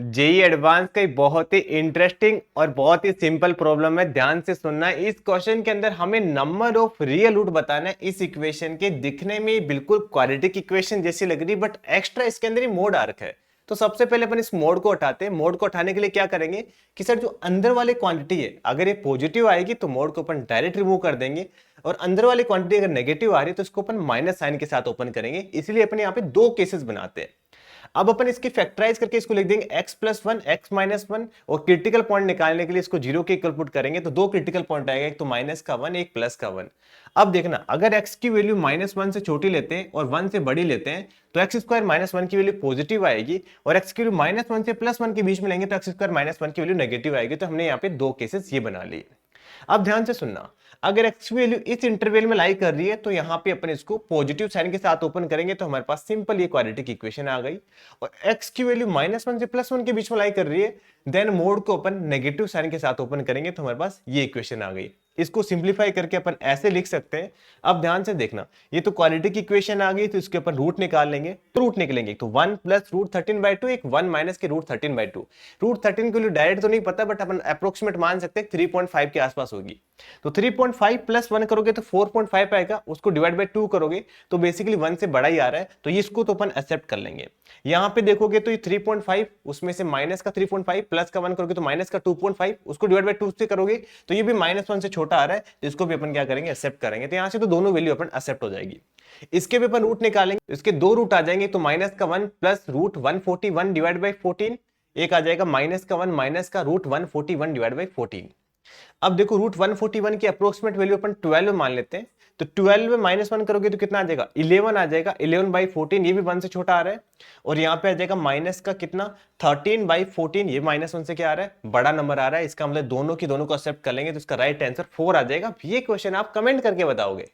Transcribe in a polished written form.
JEE advance का एक बहुत ही इंटरेस्टिंग और बहुत ही सिंपल प्रॉब्लम है, ध्यान से सुनना। इस क्वेश्चन के अंदर हमें नंबर ऑफ रियल रूट बताना है। इस इक्वेशन के दिखने में बिल्कुल क्वाड्रेटिक इक्वेशन जैसी लग रही, बट एक्स्ट्रा इसके अंदर ही मोड आर्क है। तो सबसे पहले अपन इस मोड को हटाते हैं। मोड को हटाने के लिए क्या करेंगे कि सर जो अंदर वाली क्वांटिटी है अगर ये पॉजिटिव आएगी तो मोड को अपन डायरेक्ट रिमूव कर देंगे, और अंदर वाली क्वांटिटी अगर नेगेटिव आ रही है तो इसको अपन माइनस साइन के साथ ओपन करेंगे। इसलिए अपन यहाँ पे दो केसेस बनाते हैं। अब अपन इसकी फैक्टराइज करके इसको लिख देंगे x+1 x-1, और क्रिटिकल पॉइंट निकालने के लिए इसको जीरो के इक्वल पुट करेंगे तो दो क्रिटिकल पॉइंट आएगा, एक तो माइनस का 1 एक प्लस का 1। अब देखना, अगर x की वैल्यू -1 से छोटी लेते हैं और 1 से बड़ी लेते हैं तो x² -1 की वैल्यू पॉजिटिव आएगी, और x की वैल्यू -1 से +1 के बीच में लेंगे तो x² -1 की वैल्यू नेगेटिव आएगी। तो हमने यहाँ पे दो केसेस ये बना लिए। अब ध्यान से सुनना, अगर x की वैल्यू इस इंटरवल में लाई कर रही है तो यहाँ पे अपन इसको पॉजिटिव साइन के साथ ओपन करेंगे तो हमारे पास सिंपल ये क्वाड्रेटिक इक्वेशन आ गई। और x की वैल्यू -1 से +1 के बीच में लाई कर रही है, देन मोड को अपन नेगेटिव साइन के साथ ओपन करेंगे तो हमारे पास ये इक्वेशन आ गई। इसको सिंप्लीफाई करके अपन ऐसे लिख सकते हैं। अब ध्यान से देखना, ये तो क्वाड्रेटिक इक्वेशन आ गई तो इसके अपन रूट निकाल लेंगे। तो रूट निकलेंगे तो 1 + √13/2, एक 1 माइनस के √13/2। √13 के लिए डायरेक्ट तो नहीं पता, बट अपन अप्रोक्सीमेट मान सकते हैं 3.5 के आसपास होगी। तो 3.5 + 1 करोगे तो 4.5 आएगा, उसको डिवाइड बाय 2 करोगे तो बेसिकली 1 से बड़ा ही आ रहा है, तो इसको तो अपन एक्सेप्ट कर लेंगे। यहाँ पे देखोगे तो ये 3.5, उसमें से माइनस का 3.5 प्लस का 1 करोगे तो माइनस का 2.5, उसको डिवाइड बाय 2 से करोगे तो ये भी -1 से छोटा आ रहा है, तो इसको भी अपन क्या करेंगे, एक्सेप्ट करेंगे। तो यहाँ से तो दोनों वैल्यू अपन एक्सेप्ट हो जाएगी। इसके भी अपन रूट निकालेंगे, इसके दो रूट आ जाएंगे तो -1 प्लस √141 डिवाइड बाय 14, एक आ जाएगा -1 माइनस का √141 डिवाइड बाय 14। अब देखो √141 की अप्रोक्सीमेट वैल्यू अपन 12 मान लेते हैं, तो 12 में -1 करोगे तो कितना आ जाएगा, 11 आ जाएगा। 11/14, ये भी 1 से छोटा आ रहा है। और यहाँ पे आ जाएगा माइनस का कितना, 13/14, ये -1 से क्या आ रहा है, बड़ा नंबर आ रहा है। इसका मतलब दोनों की दोनों को एक्सेप्ट कर लेंगे तो इसका राइट आंसर 4 आ जाएगा। ये क्वेश्चन आप कमेंट करके बताओगे।